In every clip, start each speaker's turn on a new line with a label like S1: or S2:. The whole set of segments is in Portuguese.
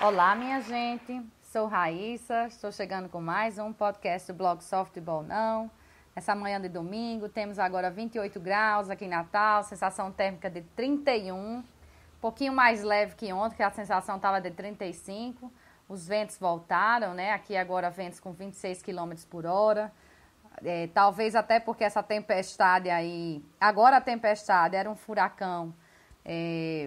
S1: Olá, minha gente. Sou Raíssa, estou chegando com mais um podcast do blog Softball Não. Essa manhã de domingo, temos agora 28 graus aqui em Natal, sensação térmica de 31, um pouquinho mais leve que ontem, que a sensação estava de 35. Os ventos voltaram, né? Aqui agora ventos com 26 km por hora. Talvez até porque essa tempestade aí... Agora a tempestade era um furacão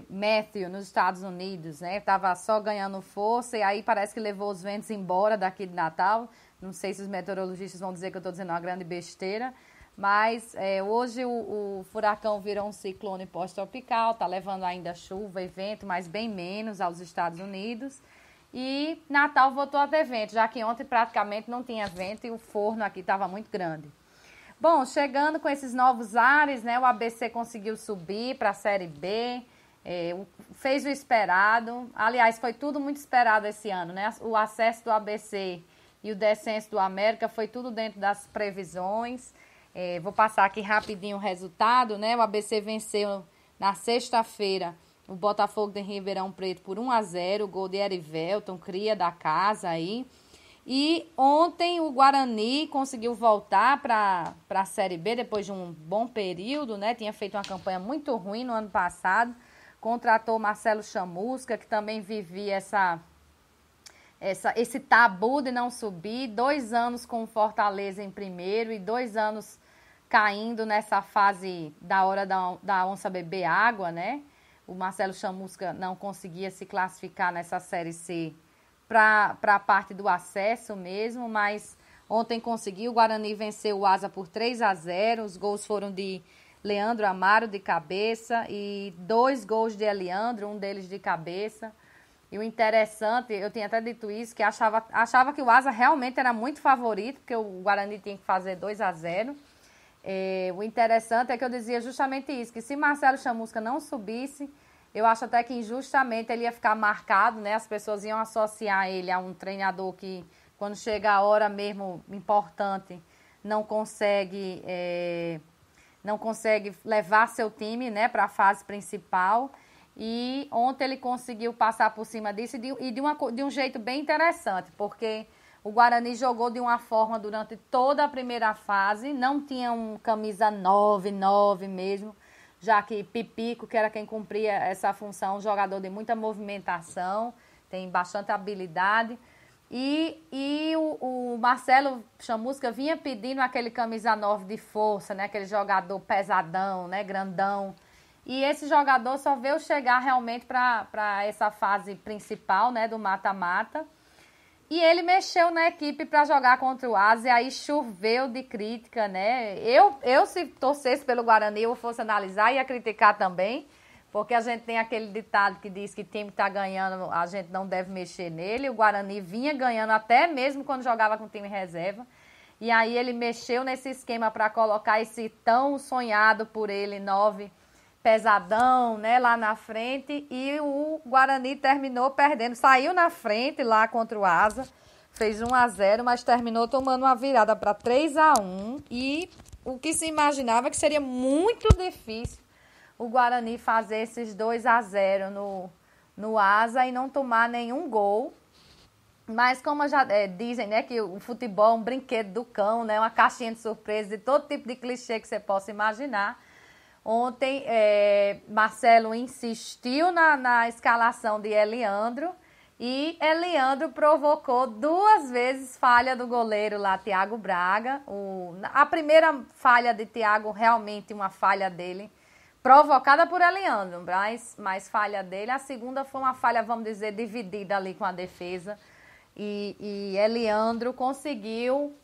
S1: Matthew nos Estados Unidos, né? Tava só ganhando força e aí parece que levou os ventos embora daqui de Natal. Não sei se os meteorologistas vão dizer que eu estou dizendo uma grande besteira, mas hoje o furacão virou um ciclone pós-tropical, tá levando ainda chuva e vento, mas bem menos aos Estados Unidos. E Natal voltou a ter vento, já que ontem praticamente não tinha vento e o forno aqui estava muito grande. Bom, chegando com esses novos ares, né, o ABC conseguiu subir para a Série B, fez o esperado. Aliás, foi tudo muito esperado esse ano, né? O acesso do ABC e o descenso do América foi tudo dentro das previsões. Vou passar aqui rapidinho o resultado, né? O ABC venceu na sexta-feira o Botafogo de Ribeirão Preto por 1-0, o gol de Erivelton, cria da casa aí. E ontem o Guarani conseguiu voltar para a Série B depois de um bom período, né? Tinha feito uma campanha muito ruim no ano passado. Contratou Marcelo Chamusca, que também vivia esse tabu de não subir. 2 anos com o Fortaleza em primeiro e 2 anos caindo nessa fase da hora da onça beber água, né? O Marcelo Chamusca não conseguia se classificar nessa Série C para a parte do acesso mesmo, mas ontem conseguiu. O Guarani venceu o Asa por 3-0. Os gols foram de Leandro Amaro de cabeça e 2 gols de Eliandro, um deles de cabeça. E o interessante, eu tinha até dito isso, que achava que o Asa realmente era muito favorito, porque o Guarani tinha que fazer 2-0. O interessante é que eu dizia justamente isso, que se Marcelo Chamusca não subisse, eu acho até que injustamente ele ia ficar marcado, né? As pessoas iam associar ele a um treinador que, quando chega a hora mesmo importante, não consegue levar seu time, né, para a fase principal. E ontem ele conseguiu passar por cima disso de um jeito bem interessante, porque o Guarani jogou de uma forma durante toda a primeira fase, não tinha um camisa 9 mesmo, já que Pipico, que era quem cumpria essa função, um jogador de muita movimentação, tem bastante habilidade. E o Marcelo Chamusca vinha pedindo aquele camisa 9 de força, né? Aquele jogador pesadão, né? Grandão. E esse jogador só veio chegar realmente para essa fase principal, né? Do mata-mata. E ele mexeu na equipe para jogar contra o Asa, e aí choveu de crítica, né? Eu se torcesse pelo Guarani, eu fosse analisar, ia criticar também, porque a gente tem aquele ditado que diz que time que está ganhando, a gente não deve mexer nele. O Guarani vinha ganhando até mesmo quando jogava com time reserva. E aí ele mexeu nesse esquema para colocar esse tão sonhado por ele 9 pesadão, né, lá na frente, e o Guarani terminou perdendo, saiu na frente lá contra o Asa, fez 1-0, mas terminou tomando uma virada para 3-1, e o que se imaginava que seria muito difícil o Guarani fazer esses 2-0 no Asa e não tomar nenhum gol. Mas como já dizem, né, que o futebol é um brinquedo do cão, né, uma caixinha de surpresa de todo tipo de clichê que você possa imaginar. Ontem, Marcelo insistiu na escalação de Eliandro e Eliandro provocou 2 vezes falha do goleiro lá, Thiago Braga. A primeira falha de Thiago, realmente uma falha dele, provocada por Eliandro, mas falha dele. A segunda foi uma falha, vamos dizer, dividida ali com a defesa. E Eliandro conseguiu,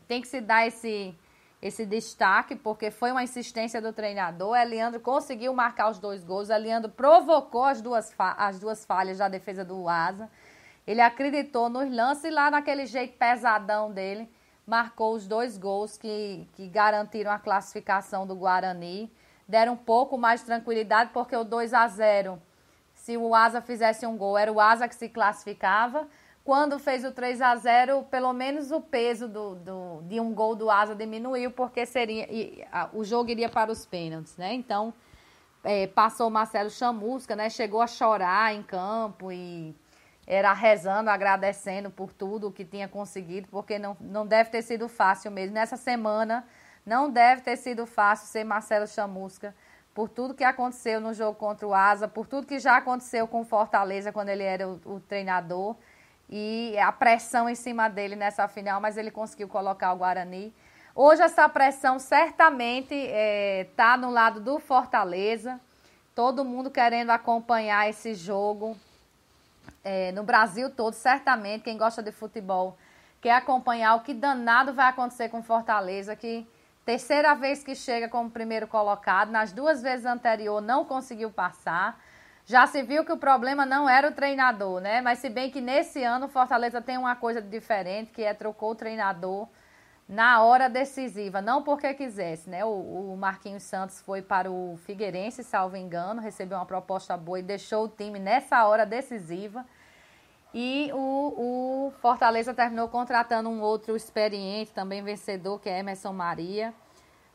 S1: tem que se dar esse destaque, porque foi uma insistência do treinador. Eliandro conseguiu marcar os 2 gols. Eliandro provocou as duas falhas da defesa do Asa. Ele acreditou nos lances e lá naquele jeito pesadão dele, marcou os 2 gols que garantiram a classificação do Guarani. Deram um pouco mais de tranquilidade, porque o 2-0, se o Asa fizesse um gol, era o Asa que se classificava. Quando fez o 3-0, pelo menos o peso de um gol do Asa diminuiu, porque o jogo iria para os pênaltis, né? Então, passou o Marcelo Chamusca, né? Chegou a chorar em campo e era rezando, agradecendo por tudo o que tinha conseguido, porque não deve ter sido fácil mesmo. Nessa semana, não deve ter sido fácil ser Marcelo Chamusca, por tudo que aconteceu no jogo contra o Asa, por tudo que já aconteceu com o Fortaleza quando ele era o treinador, e a pressão em cima dele nessa final, mas ele conseguiu colocar o Guarani. Hoje essa pressão certamente está no lado do Fortaleza, todo mundo querendo acompanhar esse jogo. No Brasil todo, certamente, quem gosta de futebol quer acompanhar o que danado vai acontecer com Fortaleza, que terceira vez que chega como primeiro colocado, nas 2 vezes anteriores não conseguiu passar. Já se viu que o problema não era o treinador, né? Mas se bem que nesse ano o Fortaleza tem uma coisa diferente, que trocou o treinador na hora decisiva, não porque quisesse, né? O Marquinhos Santos foi para o Figueirense, salvo engano, recebeu uma proposta boa e deixou o time nessa hora decisiva. E o Fortaleza terminou contratando um outro experiente, também vencedor, que é Emerson Maria.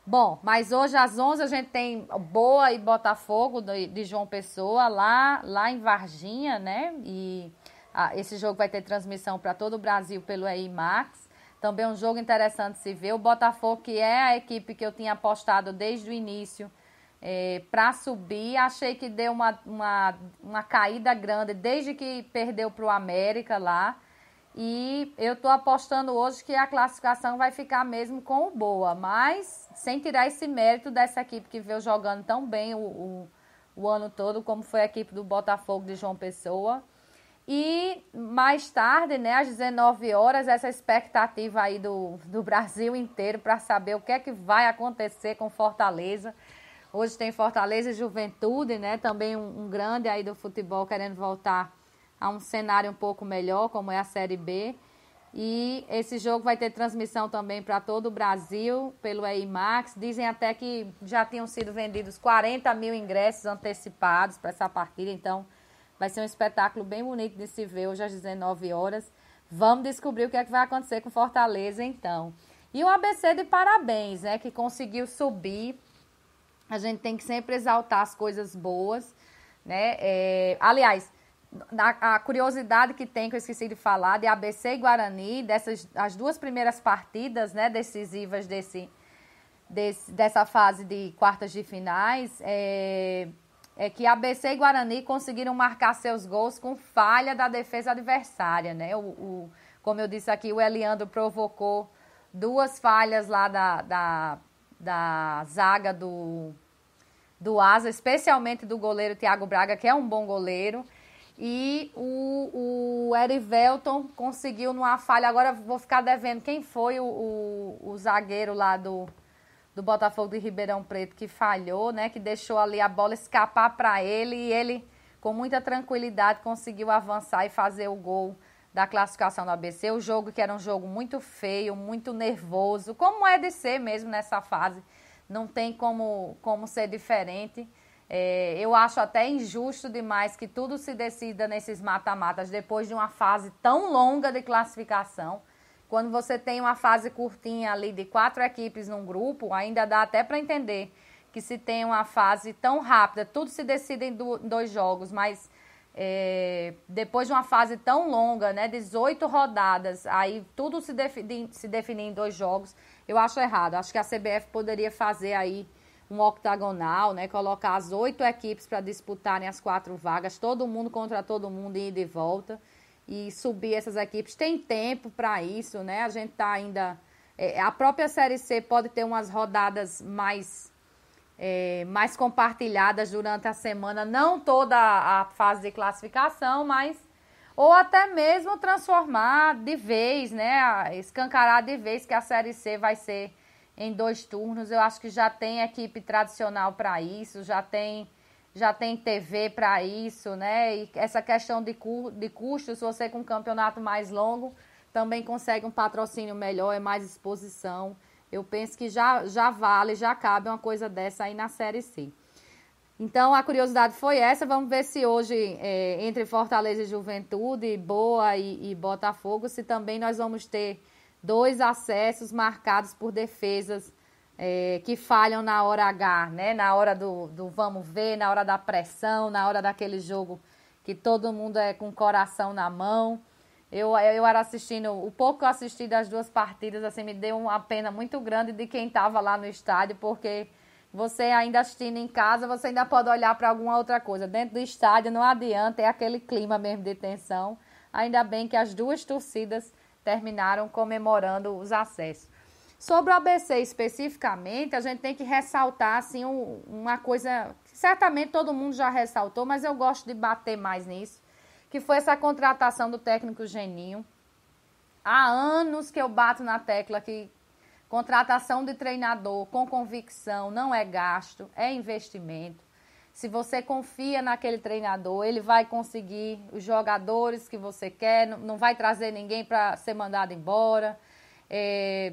S1: Bom, mas hoje às 11 a gente tem Boa e Botafogo de João Pessoa, lá em Varginha, né? E esse jogo vai ter transmissão para todo o Brasil pelo EI Max. Também um jogo interessante de se ver. O Botafogo, que é a equipe que eu tinha apostado desde o início para subir, achei que deu uma caída grande desde que perdeu para o América lá. E eu estou apostando hoje que a classificação vai ficar mesmo com o Boa, mas sem tirar esse mérito dessa equipe que veio jogando tão bem o ano todo, como foi a equipe do Botafogo de João Pessoa. E mais tarde, né, às 19 horas, essa expectativa aí do Brasil inteiro para saber o que é que vai acontecer com Fortaleza. Hoje tem Fortaleza e Juventude, né, também um grande aí do futebol querendo voltar a um cenário um pouco melhor, como é a Série B. E esse jogo vai ter transmissão também para todo o Brasil, pelo EI Max. Dizem até que já tinham sido vendidos 40 mil ingressos antecipados para essa partida, então vai ser um espetáculo bem bonito de se ver hoje às 19 horas. Vamos descobrir o que é que vai acontecer com Fortaleza, então. E o ABC de parabéns, né, que conseguiu subir. A gente tem que sempre exaltar as coisas boas, né? Aliás, a curiosidade que tem, que eu esqueci de falar, de ABC e Guarani, as 2 primeiras partidas, né, decisivas dessa fase de quartas de finais, que ABC e Guarani conseguiram marcar seus gols com falha da defesa adversária, né? Como eu disse aqui, o Eliandro provocou 2 falhas lá da zaga do Asa, especialmente do goleiro Thiago Braga, que é um bom goleiro. E o Erivelton conseguiu numa falha. Agora vou ficar devendo quem foi o zagueiro lá do Botafogo de Ribeirão Preto que falhou, né? Que deixou ali a bola escapar para ele. E ele, com muita tranquilidade, conseguiu avançar e fazer o gol da classificação do ABC. O jogo que era um jogo muito feio, muito nervoso, como é de ser mesmo nessa fase. Não tem como ser diferente. Eu acho até injusto demais que tudo se decida nesses mata-matas depois de uma fase tão longa de classificação. Quando você tem uma fase curtinha ali de 4 equipes num grupo, ainda dá até para entender que se tem uma fase tão rápida, tudo se decide em 2 jogos, mas depois de uma fase tão longa, né, 18 rodadas, aí tudo se definir em 2 jogos, eu acho errado. Acho que a CBF poderia fazer aí um octagonal, né, colocar as 8 equipes para disputarem as 4 vagas, todo mundo contra todo mundo, ida e volta, e subir essas equipes. Tem tempo para isso, né? A gente tá ainda... a própria Série C pode ter umas rodadas mais compartilhadas durante a semana, não toda a fase de classificação, mas... Ou até mesmo transformar de vez, né? Escancarar de vez que a Série C vai ser em 2 turnos. Eu acho que já tem equipe tradicional para isso, já tem TV para isso, né? E essa questão de custos, se você com um campeonato mais longo também consegue um patrocínio melhor, é mais exposição. Eu penso que já vale, já cabe uma coisa dessa aí na Série C. Então, a curiosidade foi essa. Vamos ver se hoje, entre Fortaleza e Juventude, Boa e Botafogo, se também nós vamos ter 2 acessos marcados por defesas que falham na hora H, né? Na hora do vamos ver, na hora da pressão, na hora daquele jogo que todo mundo é com o coração na mão. Eu era assistindo, o pouco que eu assisti das duas partidas, assim, me deu uma pena muito grande de quem estava lá no estádio, porque você ainda assistindo em casa, você ainda pode olhar para alguma outra coisa. Dentro do estádio não adianta, é aquele clima mesmo de tensão. Ainda bem que as duas torcidas terminaram comemorando os acessos. Sobre o ABC especificamente, a gente tem que ressaltar assim, uma coisa que certamente todo mundo já ressaltou, mas eu gosto de bater mais nisso, que foi essa contratação do técnico Geninho. Há anos que eu bato na tecla que contratação de treinador com convicção não é gasto, é investimento. Se você confia naquele treinador, ele vai conseguir os jogadores que você quer, não vai trazer ninguém para ser mandado embora.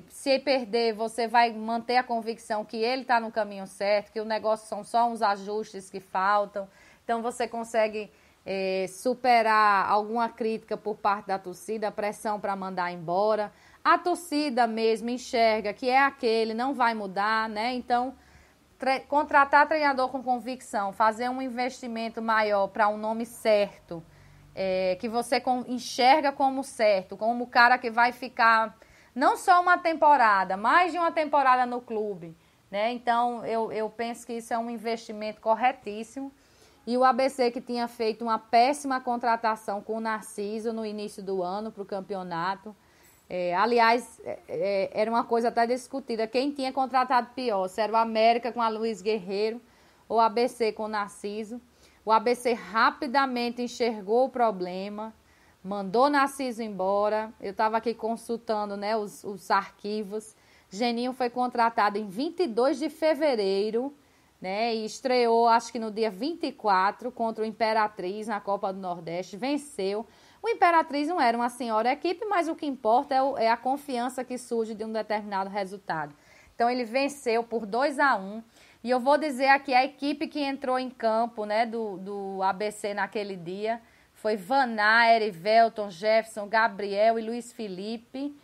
S1: Se perder, você vai manter a convicção que ele está no caminho certo, que o negócio são só uns ajustes que faltam. Então, você consegue superar alguma crítica por parte da torcida, pressão para mandar embora. A torcida mesmo enxerga que é aquele, não vai mudar, né? Então, contratar treinador com convicção, fazer um investimento maior para um nome certo, que você enxerga como certo, como o cara que vai ficar não só uma temporada, mais de uma temporada no clube, né? Então, eu penso que isso é um investimento corretíssimo. E o ABC, que tinha feito uma péssima contratação com o Narciso no início do ano para o campeonato. Aliás, era uma coisa até discutida. Quem tinha contratado pior, se era o América com a Luiz Guerreiro ou o ABC com o Narciso. O ABC rapidamente enxergou o problema, mandou Narciso embora. Eu estava aqui consultando, né, os arquivos. Geninho foi contratado em 22 de fevereiro, né, e estreou, acho que no dia 24, contra o Imperatriz na Copa do Nordeste. Venceu. O Imperatriz não era uma senhora equipe, mas o que importa é a confiança que surge de um determinado resultado. Então, ele venceu por 2-1. E eu vou dizer aqui, a equipe que entrou em campo, né, do ABC naquele dia foi Vaná, Erivelton, Jefferson, Gabriel e Luiz Felipe,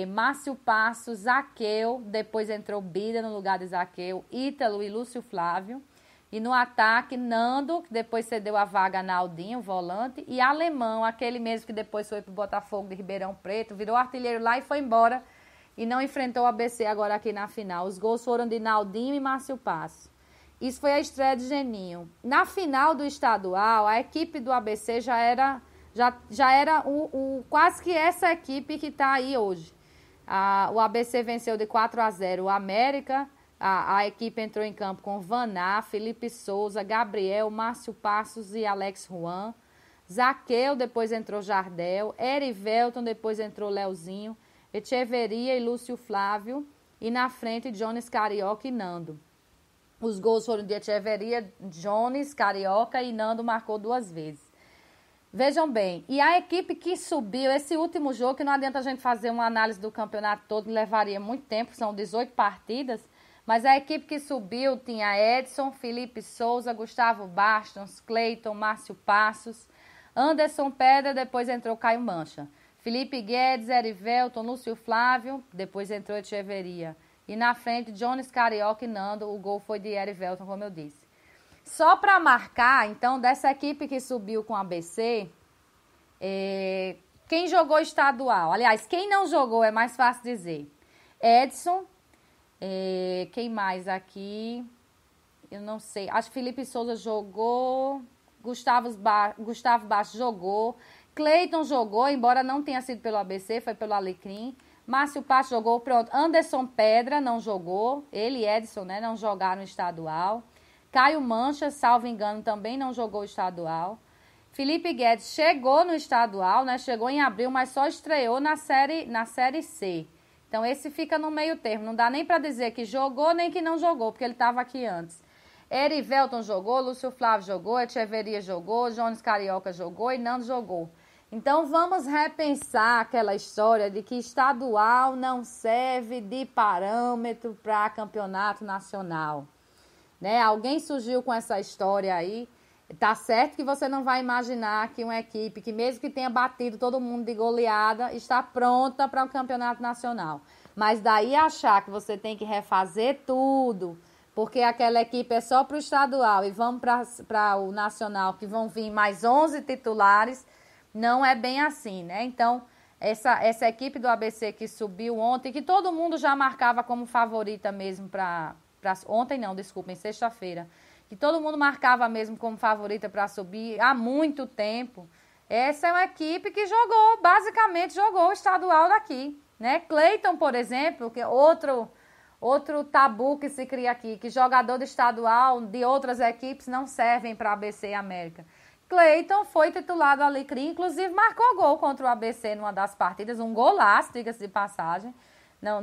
S1: Márcio Passos, Zaqueu, depois entrou Bida no lugar de Zaqueu, Ítalo e Lúcio Flávio. E no ataque, Nando, que depois cedeu a vaga a Naldinho, volante, e Alemão, aquele mesmo que depois foi para o Botafogo de Ribeirão Preto, virou artilheiro lá e foi embora e não enfrentou o ABC agora aqui na final. Os gols foram de Naldinho e Márcio Passo. Isso foi a estreia de Geninho. Na final do estadual, a equipe do ABC já era quase que essa equipe que está aí hoje. O ABC venceu de 4-0 o América. A equipe entrou em campo com Vaná, Felipe Souza, Gabriel, Márcio Passos e Alex Juan. Zaqueu, depois entrou Jardel. Erivelton, depois entrou Leozinho. Echeveria e Lúcio Flávio. E na frente, Jones, Carioca e Nando. Os gols foram de Echeveria, Jones, Carioca e Nando marcou 2 vezes. Vejam bem, e a equipe que subiu, esse último jogo, que não adianta a gente fazer uma análise do campeonato todo, levaria muito tempo, são 18 partidas, mas a equipe que subiu tinha Edson, Felipe Souza, Gustavo Bastos, Cleiton, Márcio Passos, Anderson Pedra, depois entrou Caio Mancha. Felipe Guedes, Erivelton, Lúcio Flávio, depois entrou Echeveria. E na frente, Jones, Carioca e Nando, o gol foi de Erivelton, como eu disse. Só para marcar, então, dessa equipe que subiu com a ABC, quem jogou estadual? Aliás, quem não jogou é mais fácil dizer. Edson, quem mais aqui? Eu não sei. Acho que Felipe Souza jogou, Gustavo Bastos jogou, Cleiton jogou, embora não tenha sido pelo ABC, foi pelo Alecrim. Márcio Passos jogou, pronto. Anderson Pedra não jogou, ele e Edson, né, não jogaram estadual. Caio Mancha, salvo engano, também não jogou estadual. Felipe Guedes chegou no estadual, né, chegou em abril, mas só estreou na série C. Então, esse fica no meio termo. Não dá nem para dizer que jogou, nem que não jogou, porque ele estava aqui antes. Erivelton jogou, Lúcio Flávio jogou, Echeveria jogou, Jones Carioca jogou e Nando jogou. Então, vamos repensar aquela história de que estadual não serve de parâmetro para campeonato nacional. Né? Alguém surgiu com essa história aí. Tá certo que você não vai imaginar que uma equipe que mesmo que tenha batido todo mundo de goleada, está pronta para o campeonato nacional. Mas daí achar que você tem que refazer tudo, porque aquela equipe é só para o estadual e vamos para o nacional, que vão vir mais 11 titulares, não é bem assim, né? Então, essa equipe do ABC que subiu ontem, que todo mundo já marcava como favorita mesmo ontem não, desculpem, sexta-feira, que todo mundo marcava mesmo como favorita para subir há muito tempo. Essa é uma equipe que basicamente jogou o estadual daqui, né? Cleiton, por exemplo, que é outro tabu que se cria aqui, que jogador de estadual de outras equipes não servem para ABC e América. Cleiton foi titulado ali, inclusive marcou gol contra o ABC numa das partidas, um golaço, diga-se de passagem,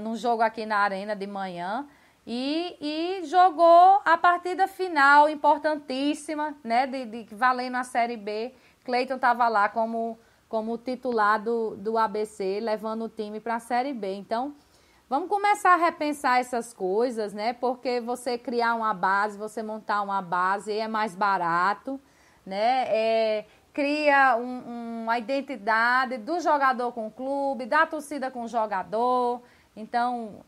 S1: num jogo aqui na Arena de manhã. E jogou a partida final, importantíssima, né, valendo a Série B. Cleiton estava lá como titular do ABC, levando o time para a Série B. Então, vamos começar a repensar essas coisas, né? Porque você criar uma base, você montar uma base é mais barato, né? Cria uma identidade do jogador com o clube, da torcida com o jogador. Então,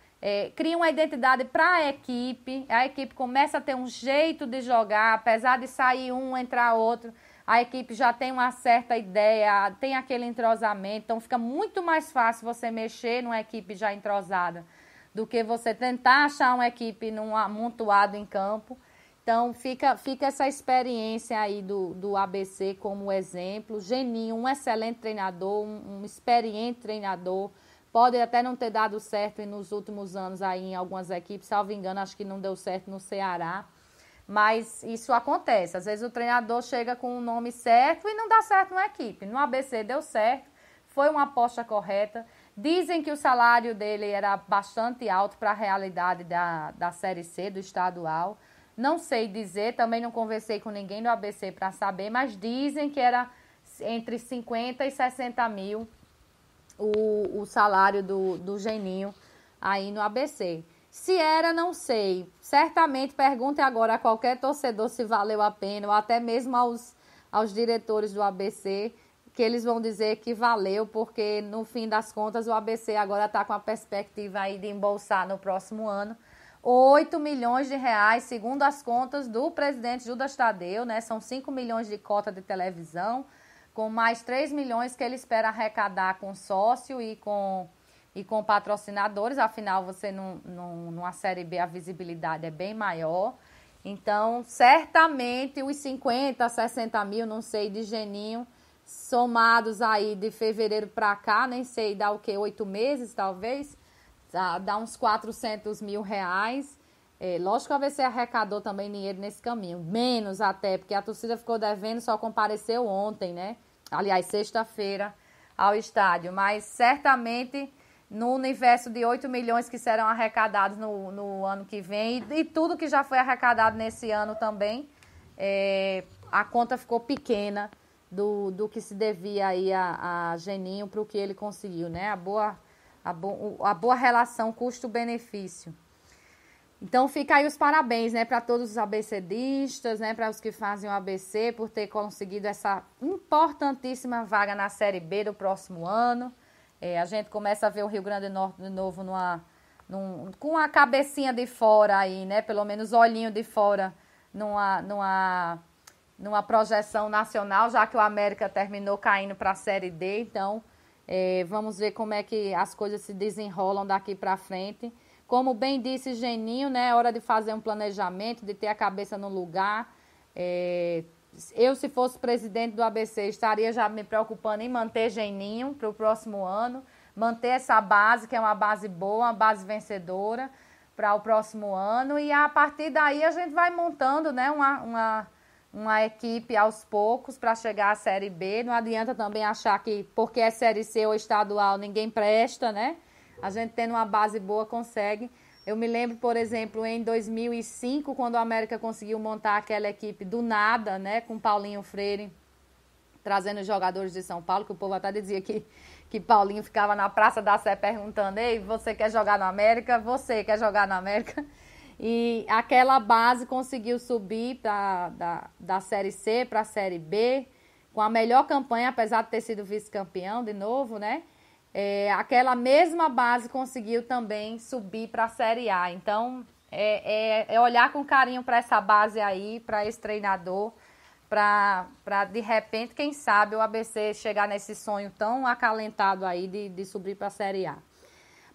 S1: cria uma identidade para a equipe começa a ter um jeito de jogar, apesar de sair um, entrar outro, a equipe já tem uma certa ideia, tem aquele entrosamento, então fica muito mais fácil você mexer numa equipe já entrosada do que você tentar achar uma equipe num amontoado em campo. Então fica essa experiência aí do ABC como exemplo. Geninho, um excelente treinador, um experiente treinador. Pode até não ter dado certo nos últimos anos aí em algumas equipes, salvo engano, acho que não deu certo no Ceará. Mas isso acontece. Às vezes o treinador chega com o nome certo e não dá certo na equipe. No ABC deu certo, foi uma aposta correta. Dizem que o salário dele era bastante alto para a realidade da Série C, do estadual. Não sei dizer, também não conversei com ninguém do ABC para saber, mas dizem que era entre 50 e 60 mil o salário do Geninho aí no ABC. Se era, não sei. Certamente pergunte agora a qualquer torcedor se valeu a pena, ou até mesmo aos diretores do ABC, que eles vão dizer que valeu, porque no fim das contas o ABC agora está com a perspectiva aí de embolsar no próximo ano 8 milhões de reais, segundo as contas do presidente Judas Tadeu, né? São 5 milhões de cota de televisão, com mais 3 milhões que ele espera arrecadar com sócio e com patrocinadores, afinal você numa Série B a visibilidade é bem maior. Então, certamente os 50, 60 mil, não sei, de Geninho, somados aí de fevereiro para cá, nem sei, dá o quê? 8 meses, talvez? Dá uns 400 mil reais. Lógico que a ABC arrecadou também dinheiro nesse caminho, menos até, porque a torcida ficou devendo, só compareceu ontem, né? Aliás, sexta-feira ao estádio, mas certamente no universo de 8 milhões que serão arrecadados no ano que vem e tudo que já foi arrecadado nesse ano também, a conta ficou pequena do que se devia aí a Geninho para o que ele conseguiu, né? A boa relação custo-benefício. Então fica aí os parabéns, né, para todos os ABCdistas, né, para os que fazem o ABC por ter conseguido essa importantíssima vaga na Série B do próximo ano. A gente começa a ver o Rio Grande do Norte de novo com a cabecinha de fora aí, né, pelo menos olhinho de fora numa projeção nacional, já que o América terminou caindo para a Série D. Então vamos ver como é que as coisas se desenrolam daqui para frente. Como bem disse Geninho, né, é hora de fazer um planejamento, de ter a cabeça no lugar. Eu, se fosse presidente do ABC, estaria já me preocupando em manter Geninho para o próximo ano, manter essa base, que é uma base boa, uma base vencedora para o próximo ano. E a partir daí a gente vai montando, né, uma equipe aos poucos para chegar à Série B. Não adianta também achar que porque é Série C ou estadual ninguém presta, né? A gente tendo uma base boa consegue. Eu me lembro, por exemplo, em 2005, quando o América conseguiu montar aquela equipe do nada, né, com Paulinho Freire, trazendo jogadores de São Paulo, que o povo até dizia que Paulinho ficava na Praça da Sé perguntando: ei, você quer jogar no América? Você quer jogar no América? E aquela base conseguiu subir da Série C para a Série B, com a melhor campanha, apesar de ter sido vice-campeão de novo, né? Aquela mesma base conseguiu também subir para a Série A. Então, é olhar com carinho para essa base aí, para esse treinador, para de repente, quem sabe, o ABC chegar nesse sonho tão acalentado aí de subir para a Série A.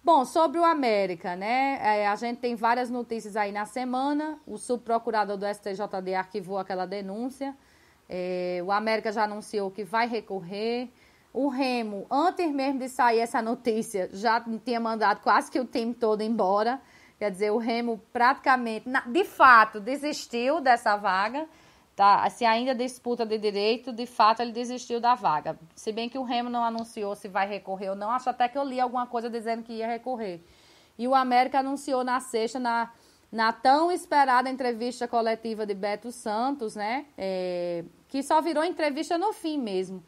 S1: Bom, sobre o América, né? A gente tem várias notícias aí na semana. O subprocurador do STJD arquivou aquela denúncia. O América já anunciou que vai recorrer. O Remo, antes mesmo de sair essa notícia, já tinha mandado quase que o time todo embora. Quer dizer, o Remo praticamente, de fato, desistiu dessa vaga. Tá? Se ainda disputa de direito, de fato ele desistiu da vaga. Se bem que o Remo não anunciou se vai recorrer ou não, acho até que eu li alguma coisa dizendo que ia recorrer. E o América anunciou na sexta, na tão esperada entrevista coletiva de Beto Santos, né? Que só virou entrevista no fim mesmo.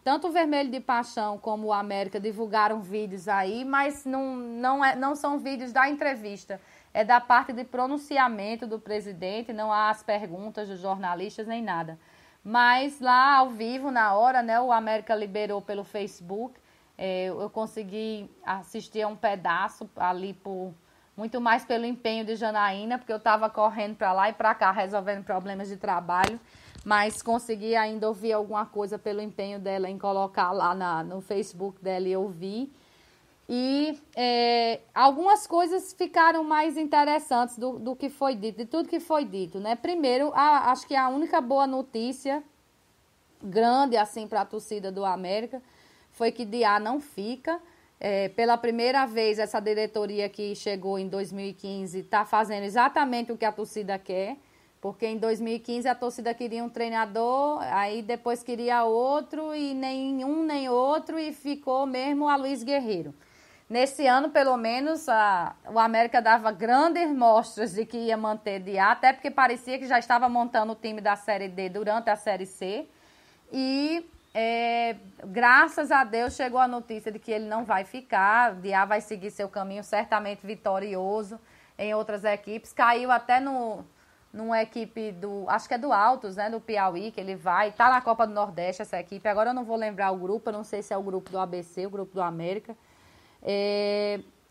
S1: Tanto o Vermelho de Paixão como o América divulgaram vídeos aí, mas não são vídeos da entrevista. É da parte de pronunciamento do presidente, não há as perguntas dos jornalistas nem nada. Mas lá ao vivo, na hora, né, o América liberou pelo Facebook. Eu consegui assistir a um pedaço ali, muito mais pelo empenho de Janaína, porque eu estava correndo para lá e para cá, resolvendo problemas de trabalho. Mas consegui ainda ouvir alguma coisa pelo empenho dela em colocar lá no Facebook dela e ouvir. E algumas coisas ficaram mais interessantes do que foi dito, de tudo que foi dito, né? Primeiro, acho que a única boa notícia grande, assim, para a torcida do América foi que Diá não fica. Pela primeira vez, essa diretoria que chegou em 2015 está fazendo exatamente o que a torcida quer, porque em 2015 a torcida queria um treinador, aí depois queria outro, e nem um nem outro, e ficou mesmo a Luiz Guerreiro. Nesse ano, pelo menos, o América dava grandes mostras de que ia manter Diá, até porque parecia que já estava montando o time da Série D durante a Série C. E, graças a Deus, chegou a notícia de que ele não vai ficar. Diá vai seguir seu caminho certamente vitorioso em outras equipes. Caiu até numa equipe acho que é do Altos, né, do Piauí, que ele vai. Está na Copa do Nordeste essa equipe. Agora eu não vou lembrar o grupo, eu não sei se é o grupo do ABC, o grupo do América.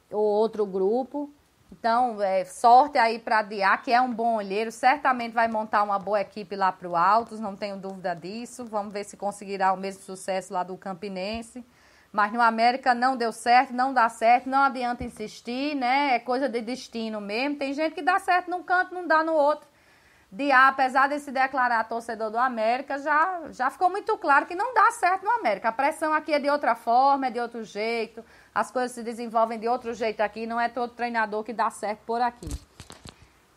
S1: Ou outro grupo. Então, sorte aí para Diá, que é um bom olheiro, certamente vai montar uma boa equipe lá para o Altos, não tenho dúvida disso. Vamos ver se conseguirá o mesmo sucesso lá do Campinense. Mas no América não deu certo, não dá certo, não adianta insistir, né? É coisa de destino mesmo. Tem gente que dá certo num canto, não dá no outro. Diá, apesar de se declarar torcedor do América, já ficou muito claro que não dá certo no América. A pressão aqui é de outra forma, é de outro jeito. As coisas se desenvolvem de outro jeito aqui. Não é todo treinador que dá certo por aqui.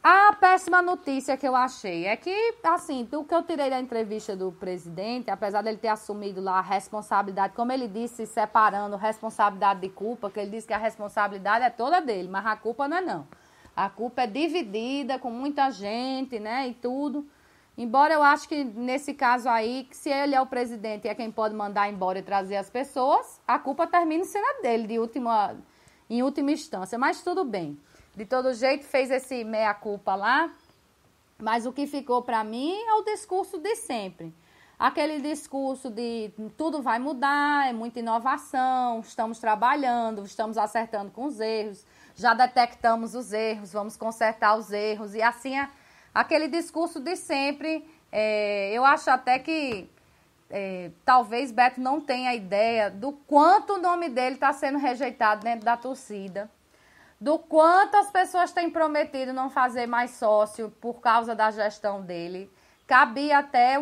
S1: A péssima notícia que eu achei é que, assim, do que eu tirei da entrevista do presidente, apesar dele ter assumido lá a responsabilidade, como ele disse, separando responsabilidade de culpa, que ele disse que a responsabilidade é toda dele, mas a culpa não é não. A culpa é dividida com muita gente, né, e tudo. Embora eu acho que nesse caso aí, que se ele é o presidente e é quem pode mandar embora e trazer as pessoas, a culpa termina sendo dele em última instância, mas tudo bem. De todo jeito, fez esse meia-culpa lá, mas o que ficou para mim é o discurso de sempre. Aquele discurso de tudo vai mudar, é muita inovação, estamos trabalhando, estamos acertando com os erros, já detectamos os erros, vamos consertar os erros, e assim, aquele discurso de sempre. Eu acho até que talvez Beto não tenha ideia do quanto o nome dele está sendo rejeitado dentro da torcida, do quanto as pessoas têm prometido não fazer mais sócio por causa da gestão dele. Cabia até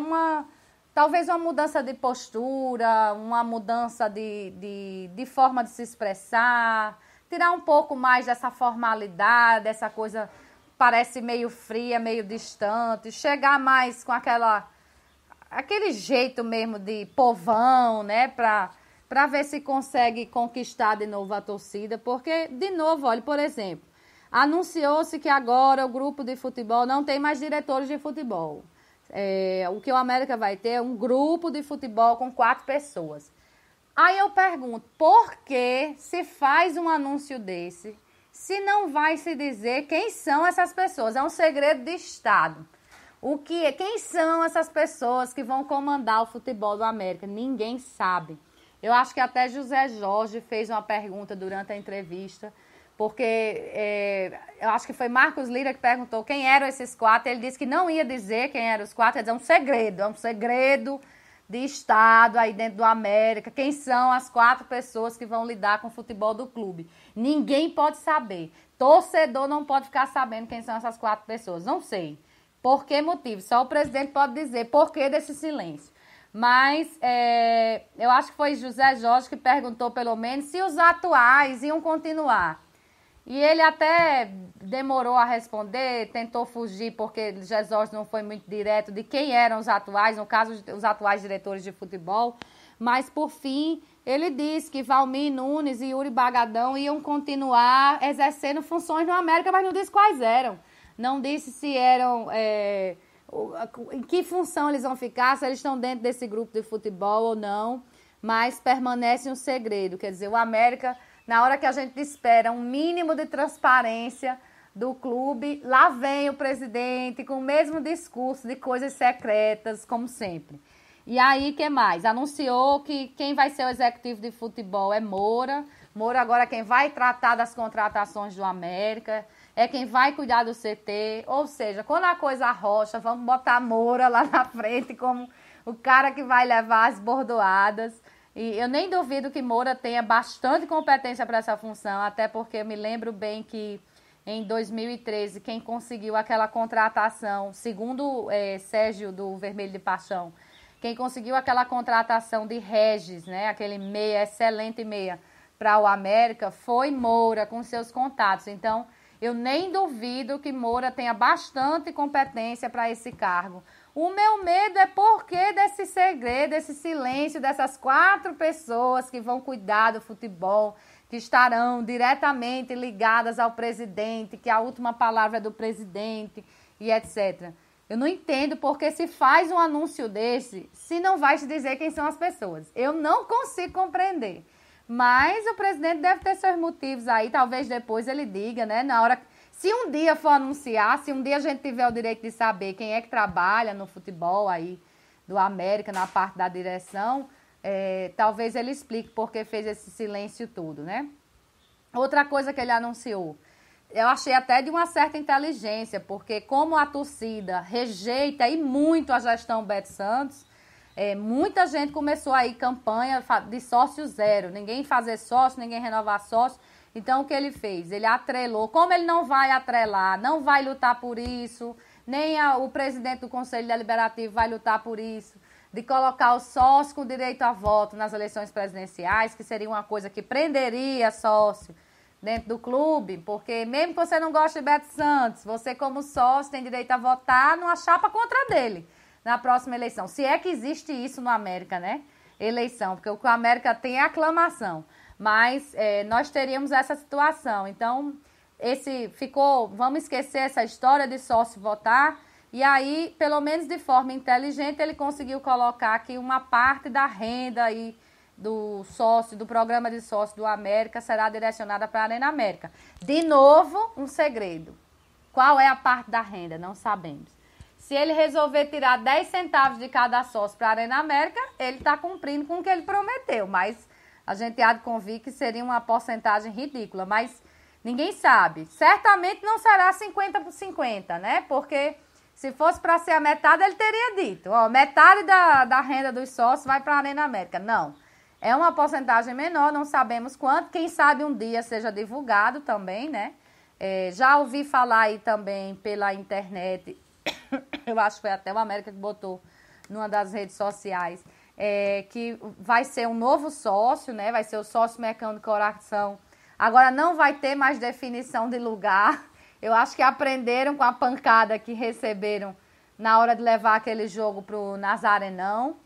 S1: talvez uma mudança de postura, uma mudança de forma de se expressar, tirar um pouco mais dessa formalidade, essa coisa parece meio fria, meio distante, chegar mais com aquele jeito mesmo de povão, né, para ver se consegue conquistar de novo a torcida, porque, de novo, olha, por exemplo, anunciou-se que agora o grupo de futebol não tem mais diretores de futebol. O que o América vai ter é um grupo de futebol com 4 pessoas. Aí eu pergunto, por que se faz um anúncio desse, se não vai se dizer quem são essas pessoas? É um segredo de Estado. Quem são essas pessoas que vão comandar o futebol do América? Ninguém sabe. Eu acho que até José Jorge fez uma pergunta durante a entrevista, porque eu acho que foi Marcos Lira que perguntou quem eram esses 4, ele disse que não ia dizer quem eram os 4, é um segredo de Estado aí dentro do América, quem são as 4 pessoas que vão lidar com o futebol do clube. Ninguém pode saber, torcedor não pode ficar sabendo quem são essas 4 pessoas, não sei. Por que motivo? Só o presidente pode dizer por que desse silêncio. Mas eu acho que foi José Jorge que perguntou pelo menos se os atuais iam continuar. E ele até demorou a responder, tentou fugir porque Jesus não foi muito direto de quem eram os atuais, no caso, os atuais diretores de futebol. Mas, por fim, ele disse que Valmir Nunes e Yuri Bagadão iam continuar exercendo funções no América, mas não disse quais eram. Não disse se eram... em que função eles vão ficar, se eles estão dentro desse grupo de futebol ou não. Mas permanece um segredo. Quer dizer, o América... Na hora que a gente espera um mínimo de transparência do clube, lá vem o presidente com o mesmo discurso de coisas secretas, como sempre. E aí, o que mais? Anunciou que quem vai ser o executivo de futebol é Moura. Moura agora é quem vai tratar das contratações do América, é quem vai cuidar do CT. Ou seja, quando a coisa arrocha, vamos botar Moura lá na frente como o cara que vai levar as bordoadas. E eu nem duvido que Moura tenha bastante competência para essa função, até porque eu me lembro bem que em 2013, quem conseguiu aquela contratação, segundo Sérgio do Vermelho de Paixão, quem conseguiu aquela contratação de Regis, né, aquele meia, excelente meia, para o América, foi Moura, com seus contatos. Então, eu nem duvido que Moura tenha bastante competência para esse cargo. O meu medo é porque desse segredo, desse silêncio, dessas 4 pessoas que vão cuidar do futebol, que estarão diretamente ligadas ao presidente, que a última palavra é do presidente e etc. Eu não entendo porque se faz um anúncio desse, se não vai te dizer quem são as pessoas. Eu não consigo compreender. Mas o presidente deve ter seus motivos aí, talvez depois ele diga, né, na hora... Se um dia for anunciar, se um dia a gente tiver o direito de saber quem é que trabalha no futebol aí do América, na parte da direção, talvez ele explique por que fez esse silêncio todo, né? Outra coisa que ele anunciou, eu achei até de uma certa inteligência, porque como a torcida rejeita e muito a gestão Beto Santos, muita gente começou aí campanha de sócio zero, ninguém fazer sócio, ninguém renovar sócio. Então, o que ele fez? Ele atrelou. Como ele não vai atrelar, não vai lutar por isso, nem o presidente do Conselho Deliberativo vai lutar por isso, de colocar o sócio com direito a voto nas eleições presidenciais, que seria uma coisa que prenderia sócio dentro do clube, porque mesmo que você não goste de Beto Santos, você como sócio tem direito a votar numa chapa contra dele na próxima eleição. Se é que existe isso no América, né? Eleição, porque o que o América tem é aclamação. Mas nós teríamos essa situação. Então, vamos esquecer essa história de sócio votar. E aí, pelo menos de forma inteligente, ele conseguiu colocar aqui uma parte da renda aí do sócio, do programa de sócio do América, será direcionada para a Arena América. De novo, um segredo. Qual é a parte da renda? Não sabemos. Se ele resolver tirar 10 centavos de cada sócio para a Arena América, ele está cumprindo com o que ele prometeu, mas a gente há de convir que seria uma porcentagem ridícula, mas ninguém sabe. Certamente não será 50 por 50, né? Porque se fosse para ser a metade, ele teria dito, metade da renda dos sócios vai para a Arena América. Não, é uma porcentagem menor, não sabemos quanto, quem sabe um dia seja divulgado também, né? Já ouvi falar aí também pela internet, eu acho que foi até o América que botou numa das redes sociais, que vai ser um novo sócio, né? Vai ser o sócio Mecão do Coração. Agora não vai ter mais definição de lugar. Eu acho que aprenderam com a pancada que receberam na hora de levar aquele jogo para o Nazarenão.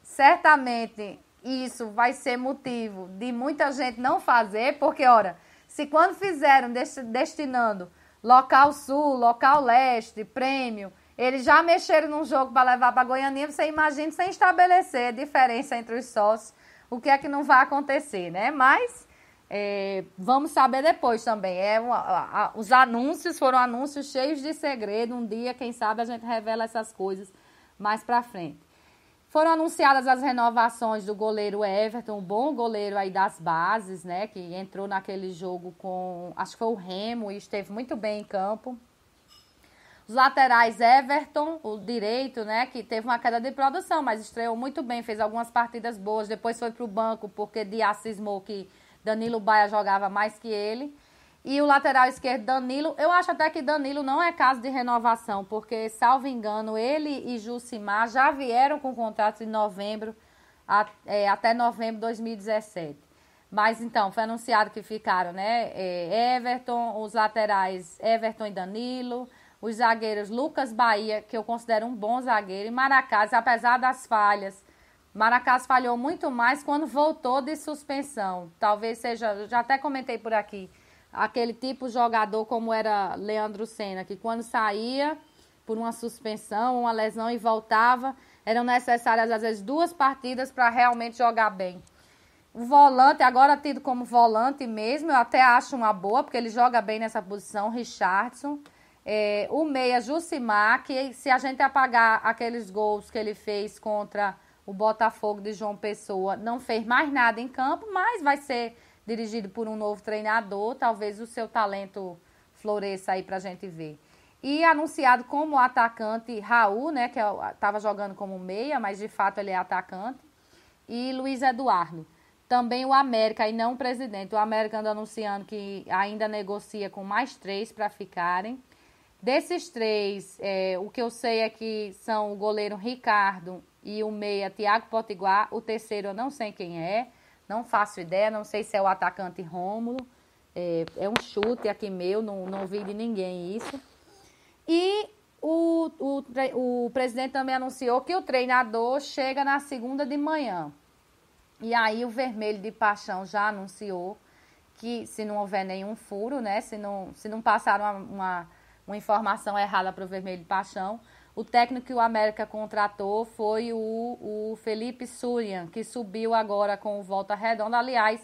S1: Certamente isso vai ser motivo de muita gente não fazer, porque, ora, se quando fizeram destinando local sul, local leste, prêmio, eles já mexeram num jogo para levar para Goiânia, você imagina sem estabelecer a diferença entre os sócios, o que é que não vai acontecer, né? Mas vamos saber depois também. Os anúncios foram anúncios cheios de segredo. Um dia, quem sabe, a gente revela essas coisas mais para frente. Foram anunciadas as renovações do goleiro Everton, um bom goleiro aí das bases, né? Que entrou naquele jogo com, acho que foi o Remo e esteve muito bem em campo. Os laterais Everton, o direito, né? Que teve uma queda de produção, mas estreou muito bem, fez algumas partidas boas. Depois foi para o banco porque Dias cismou que Danilo Baia jogava mais que ele. E o lateral esquerdo, Danilo, eu acho até que Danilo não é caso de renovação, porque, salvo engano, ele e Jucimar já vieram com contrato de novembro, até novembro de 2017. Mas, então, foi anunciado que ficaram, né, Everton, os laterais Everton e Danilo, os zagueiros Lucas Bahia, que eu considero um bom zagueiro, e Maracás, apesar das falhas. Maracás falhou muito mais quando voltou de suspensão. Talvez seja, já até comentei por aqui, aquele tipo de jogador como era Leandro Senna, que quando saía por uma suspensão, uma lesão e voltava, eram necessárias às vezes 2 partidas para realmente jogar bem. O volante, agora tido como volante mesmo, eu até acho uma boa, porque ele joga bem nessa posição, Richardson. O meia Jucimar, que se a gente apagar aqueles gols que ele fez contra o Botafogo de João Pessoa, não fez mais nada em campo, mas vai ser dirigido por um novo treinador, talvez o seu talento floresça aí pra gente ver. E anunciado como atacante Raul, né, que estava jogando como meia, mas de fato ele é atacante, e Luiz Eduardo. Também o América, e não o presidente. O América anda anunciando que ainda negocia com mais 3 para ficarem. Desses 3, o que eu sei é que são o goleiro Ricardo e o meia Thiago Potiguar. O terceiro eu não sei quem é. Não faço ideia, não sei se é o atacante Rômulo. É um chute aqui meu, não ouvi de ninguém isso. E o presidente também anunciou que o treinador chega na segunda de manhã. E aí o Vermelho de Paixão já anunciou que, se não houver nenhum furo, né, se não passar uma informação errada para o Vermelho de Paixão, o técnico que o América contratou foi o Felipe Surian, que subiu agora com o Volta Redonda. Aliás,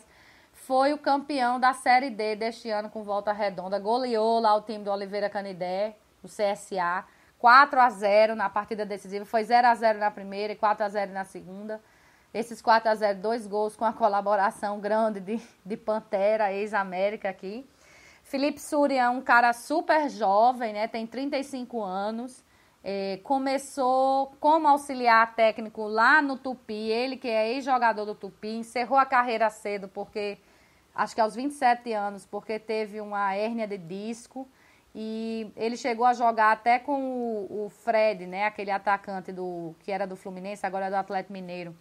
S1: foi o campeão da Série D deste ano com Volta Redonda. Goleou lá o time do Oliveira Canidé, o CSA, 4-0 na partida decisiva. Foi 0-0 na primeira e 4-0 na segunda. Esses 4-0, 2 gols com a colaboração grande de Pantera, ex-América aqui. Felipe Surian é um cara super jovem, né? Tem 35 anos. Começou como auxiliar técnico lá no Tupi, ele que é ex-jogador do Tupi, encerrou a carreira cedo, porque acho que aos 27 anos, porque teve uma hérnia de disco, e ele chegou a jogar até com o Fred, né, aquele atacante que era do Fluminense, agora é do Atlético Mineiro,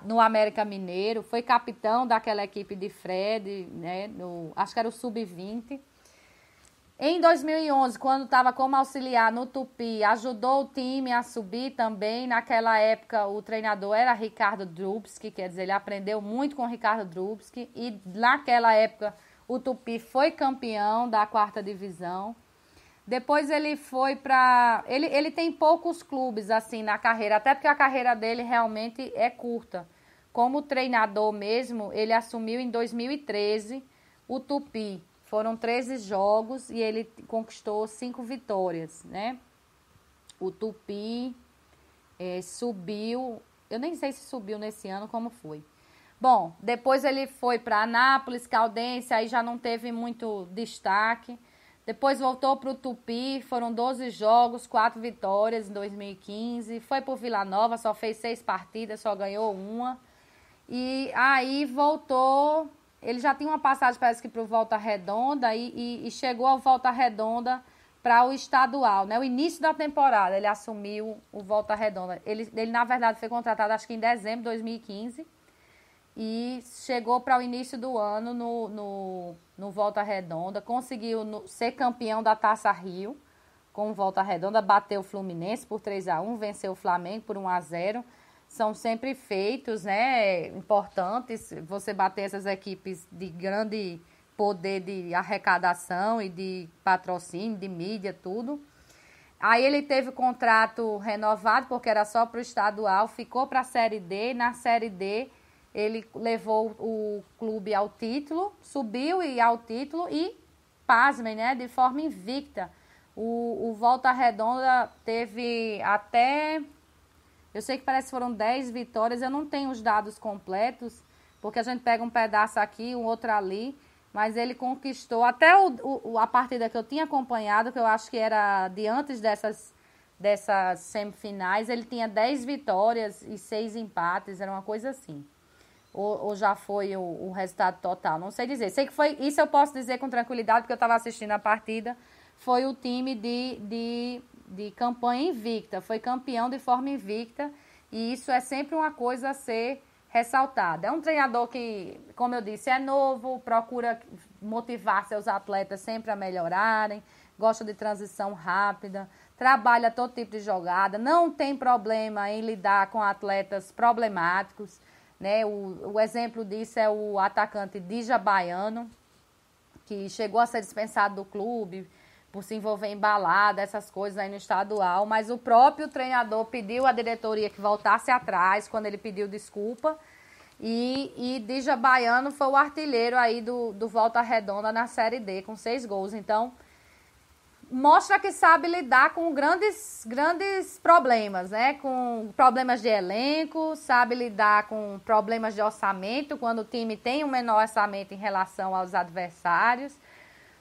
S1: no América Mineiro, foi capitão daquela equipe de Fred, né, acho que era o Sub-20. Em 2011, quando estava como auxiliar no Tupi, ajudou o time a subir também. Naquela época, o treinador era Ricardo Drubski, quer dizer, ele aprendeu muito com o Ricardo Drubski. E naquela época, o Tupi foi campeão da 4ª divisão. Depois ele foi para... Ele tem poucos clubes assim na carreira, até porque a carreira dele realmente é curta. Como treinador mesmo, ele assumiu em 2013 o Tupi. Foram 13 jogos e ele conquistou 5 vitórias, né? O Tupi subiu, eu nem sei se subiu nesse ano, como foi. Bom, depois ele foi para Anápolis, Caldense, aí já não teve muito destaque. Depois voltou para o Tupi, foram 12 jogos, 4 vitórias em 2015. Foi para o Vila Nova, só fez 6 partidas, só ganhou 1. E aí voltou... Ele já tinha uma passagem, parece que, para o Volta Redonda e chegou ao Volta Redonda para o estadual, né? O início da temporada, ele assumiu o Volta Redonda. Ele na verdade, foi contratado, acho que em dezembro de 2015. E chegou para o início do ano no Volta Redonda. Conseguiu ser campeão da Taça Rio com o Volta Redonda. Bateu o Fluminense por 3-1, venceu o Flamengo por 1-0. São sempre feitos, né, importantes, você bater essas equipes de grande poder de arrecadação e de patrocínio, de mídia, tudo. Aí ele teve o contrato renovado, porque era só para o estadual, ficou para a Série D. Na Série D, ele levou o clube ao título, subiu ao título e, pasmem, né, de forma invicta. O Volta Redonda teve até Eu sei que parece que foram 10 vitórias, eu não tenho os dados completos, porque a gente pega um pedaço aqui, um outro ali, mas ele conquistou, até a partida que eu tinha acompanhado, que eu acho que era de antes dessas semifinais, ele tinha 10 vitórias e 6 empates, era uma coisa assim. Ou já foi o resultado total, não sei dizer. Sei que foi, isso eu posso dizer com tranquilidade, porque eu estava assistindo a partida, foi o time de campanha invicta, foi campeão de forma invicta, e isso é sempre uma coisa a ser ressaltada. É um treinador que, como eu disse, é novo, procura motivar seus atletas sempre a melhorarem, gosta de transição rápida, trabalha todo tipo de jogada, não tem problema em lidar com atletas problemáticos, né? O exemplo disso é o atacante Dija Baiano, que chegou a ser dispensado do clube por se envolver em balada, essas coisas aí no estadual, mas o próprio treinador pediu à diretoria que voltasse atrás quando ele pediu desculpa, e Dija Baiano foi o artilheiro aí do Volta Redonda na Série D, com 6 gols. Então, mostra que sabe lidar com grandes problemas, né? Com problemas de elenco, sabe lidar com problemas de orçamento, quando o time tem um menor orçamento em relação aos adversários.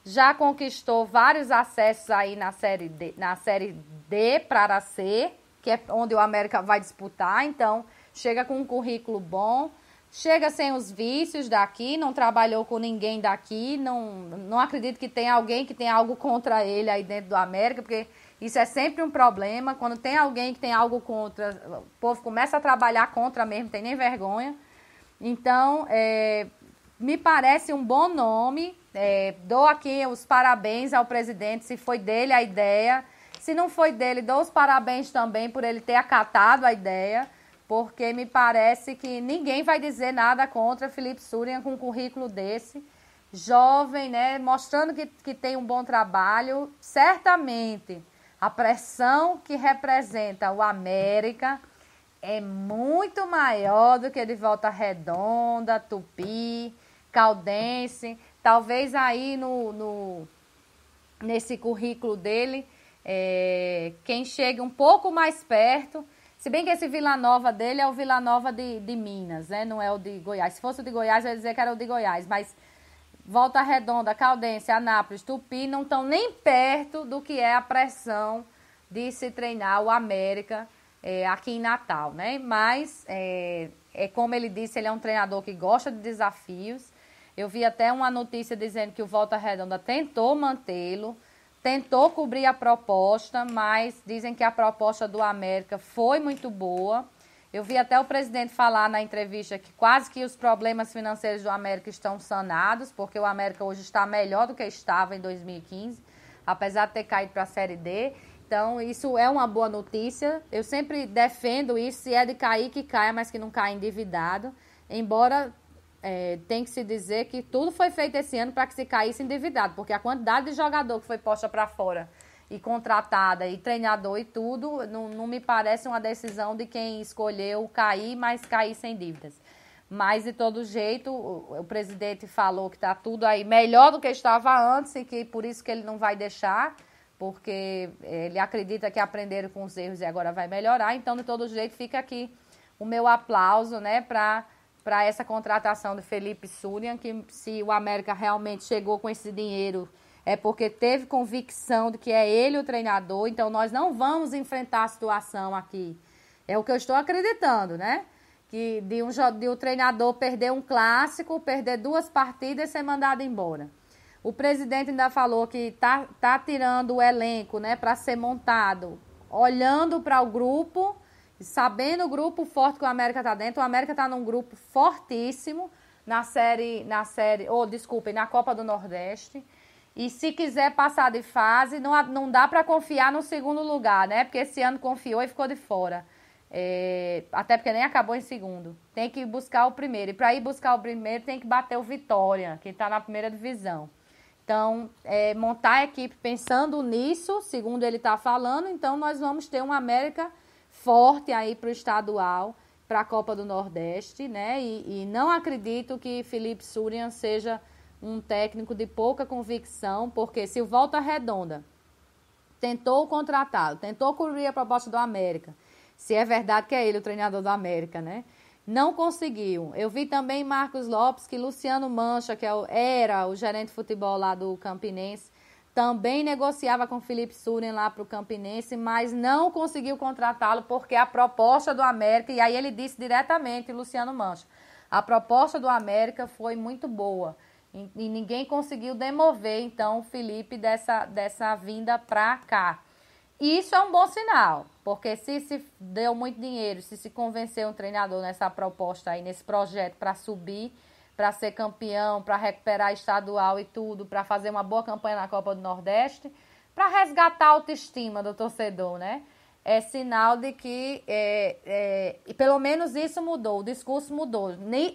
S1: Já conquistou vários acessos aí na Série D para a C, que é onde o América vai disputar. Então, chega com um currículo bom, chega sem os vícios daqui, não trabalhou com ninguém daqui, não acredito que tenha alguém que tenha algo contra ele aí dentro do América, porque isso é sempre um problema. Quando tem alguém que tem algo contra, o povo começa a trabalhar contra mesmo, tem nem vergonha. Então, me parece um bom nome. Dou aqui os parabéns ao presidente, se foi dele a ideia. Se não foi dele, dou os parabéns também por ele ter acatado a ideia, porque me parece que ninguém vai dizer nada contra Felipe Surian com um currículo desse. Jovem, né, mostrando que tem um bom trabalho. Certamente, a pressão que representa o América é muito maior do que de Volta Redonda, Tupi, Caldense. Talvez aí nesse currículo dele, quem chega um pouco mais perto, se bem que esse Vila Nova dele é o Vila Nova de Minas, né? Não é o de Goiás. Se fosse o de Goiás, eu ia dizer que era o de Goiás, mas Volta Redonda, Caldense, Anápolis, Tupi não estão nem perto do que é a pressão de se treinar o América aqui em Natal, né? Mas, como ele disse, ele é um treinador que gosta de desafios. Eu vi até uma notícia dizendo que o Volta Redonda tentou mantê-lo, tentou cobrir a proposta, mas dizem que a proposta do América foi muito boa. Eu vi até o presidente falar na entrevista que quase que os problemas financeiros do América estão sanados, porque o América hoje está melhor do que estava em 2015, apesar de ter caído para a Série D. Então, isso é uma boa notícia. Eu sempre defendo isso, se é de cair, que caia, mas que não caia endividado. Embora tem que se dizer que tudo foi feito esse ano para que se caísse endividado, porque a quantidade de jogador que foi posta para fora e contratada, e treinador e tudo, não me parece uma decisão de quem escolheu cair, mas cair sem dívidas. Mas, de todo jeito, o presidente falou que está tudo aí melhor do que estava antes e que por isso que ele não vai deixar, porque ele acredita que aprenderam com os erros e agora vai melhorar. Então, de todo jeito, fica aqui o meu aplauso, né, para essa contratação de Felipe Surian, que se o América realmente chegou com esse dinheiro é porque teve convicção de que é ele o treinador. Então, nós não vamos enfrentar a situação aqui. É o que eu estou acreditando, né? Que de um treinador perder um clássico, perder 2 partidas e ser mandado embora. O presidente ainda falou que tá tirando o elenco, né, para ser montado, olhando para o grupo, sabendo o grupo forte que o América está dentro. O América está num grupo fortíssimo na Copa do Nordeste. E se quiser passar de fase, não dá para confiar no segundo lugar, né? Porque esse ano confiou e ficou de fora. Até porque nem acabou em segundo. Tem que buscar o primeiro. E para ir buscar o primeiro, tem que bater o Vitória, que está na primeira divisão. Então, montar a equipe pensando nisso, segundo ele está falando, então nós vamos ter uma América forte aí para o estadual, para a Copa do Nordeste, né? E não acredito que Felipe Surian seja um técnico de pouca convicção, porque se o Volta Redonda tentou contratá-lo, tentou cobrir a proposta do América, se é verdade que é ele o treinador do América, né? Não conseguiu. Eu vi também Marcos Lopes, que Luciano Mancha, que era o gerente de futebol lá do Campinense, também negociava com Felipe Surin lá para o Campinense, mas não conseguiu contratá-lo porque a proposta do América, e aí ele disse diretamente, Luciano Mancha, a proposta do América foi muito boa e ninguém conseguiu demover, então, o Felipe dessa vinda para cá. E isso é um bom sinal, porque se deu muito dinheiro, se convenceu um treinador nessa proposta aí, nesse projeto para subir, para ser campeão, para recuperar estadual e tudo, para fazer uma boa campanha na Copa do Nordeste, para resgatar a autoestima do torcedor, né? É sinal de que, pelo menos isso mudou, o discurso mudou.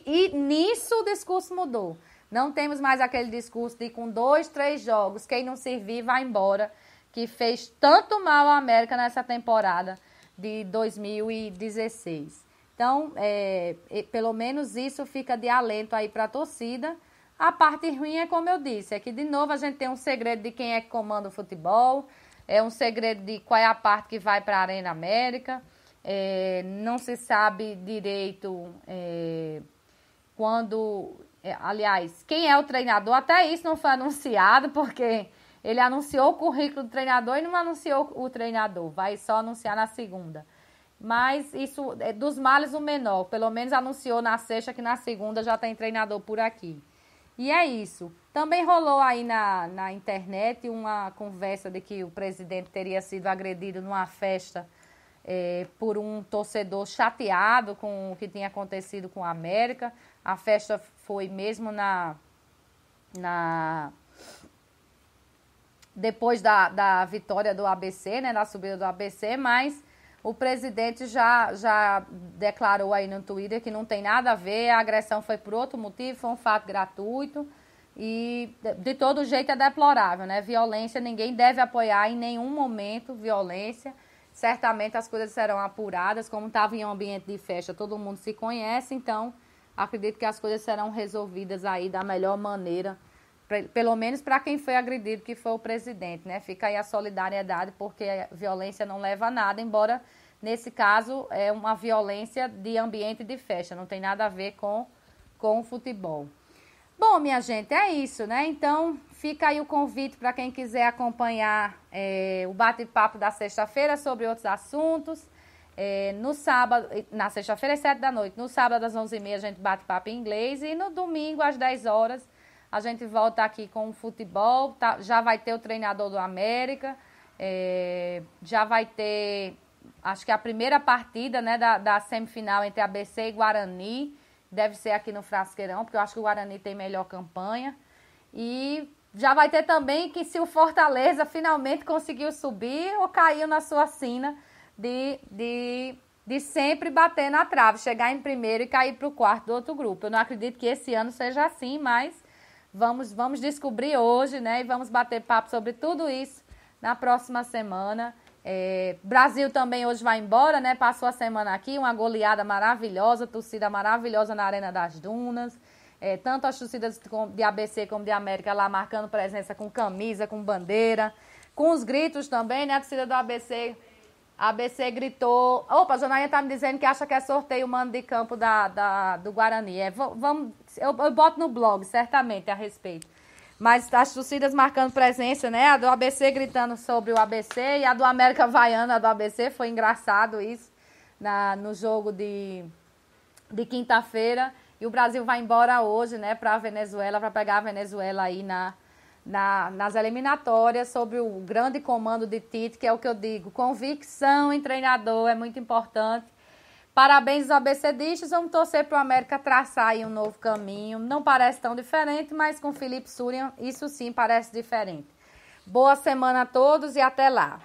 S1: E nisso o discurso mudou. Não temos mais aquele discurso de com 2, 3 jogos, quem não servir vai embora, que fez tanto mal à América nessa temporada de 2016. Então, pelo menos isso fica de alento aí para a torcida. A parte ruim é como eu disse, é que de novo a gente tem um segredo de quem é que comanda o futebol, é um segredo de qual é a parte que vai para a Arena América, não se sabe direito quando, aliás, quem é o treinador, até isso não foi anunciado, porque ele anunciou o currículo do treinador e não anunciou o treinador, vai só anunciar na segunda. Mas isso é dos males o menor. Pelo menos anunciou na sexta que na segunda já tem treinador por aqui. E é isso. Também rolou aí na internet uma conversa de que o presidente teria sido agredido numa festa por um torcedor chateado com o que tinha acontecido com a América. A festa foi mesmo depois da vitória do ABC, né, da subida do ABC, mas o presidente já declarou aí no Twitter que não tem nada a ver, a agressão foi por outro motivo, foi um fato gratuito e de todo jeito é deplorável, né? Violência, ninguém deve apoiar em nenhum momento violência. Certamente as coisas serão apuradas, como estava em um ambiente de festa, todo mundo se conhece, então acredito que as coisas serão resolvidas aí da melhor maneira, pelo menos para quem foi agredido, que foi o presidente, né? Fica aí a solidariedade, porque a violência não leva a nada, embora nesse caso é uma violência de ambiente de festa, não tem nada a ver com o futebol. Bom, minha gente, é isso, né? Então, fica aí o convite para quem quiser acompanhar o bate-papo da sexta-feira sobre outros assuntos. No sábado, na sexta-feira às 7 da noite, no sábado às 11h30 a gente bate papo em inglês e no domingo às 10 horas a gente volta aqui com o futebol, já vai ter o treinador do América, já vai ter, acho que a primeira partida, né, da semifinal entre ABC e Guarani, deve ser aqui no Frasqueirão, porque eu acho que o Guarani tem melhor campanha. E já vai ter também que se o Fortaleza finalmente conseguiu subir ou caiu na sua sina de sempre bater na trave, chegar em primeiro e cair para o quarto do outro grupo. Eu não acredito que esse ano seja assim, mas vamos descobrir hoje, né? E vamos bater papo sobre tudo isso na próxima semana. Brasil também hoje vai embora, né? Passou a semana aqui, uma goleada maravilhosa, torcida maravilhosa na Arena das Dunas. Tanto as torcidas de ABC como de América lá marcando presença com camisa, com bandeira, com os gritos também, né? A torcida do ABC gritou. Opa, a Janaína tá me dizendo que acha que é sorteio o mando de campo do Guarani. Eu boto no blog, certamente, a respeito. Mas as torcidas marcando presença, né? A do ABC gritando sobre o ABC e a do América vaiando a do ABC. Foi engraçado isso no jogo de quinta-feira. E o Brasil vai embora hoje, né, para a Venezuela, para pegar a Venezuela aí nas eliminatórias, sobre o grande comando de Tite, que é o que eu digo, convicção em treinador é muito importante. Parabéns aos ABCdistas, vamos torcer para o América traçar aí um novo caminho. Não parece tão diferente, mas com Felipe Surin isso sim parece diferente. Boa semana a todos e até lá.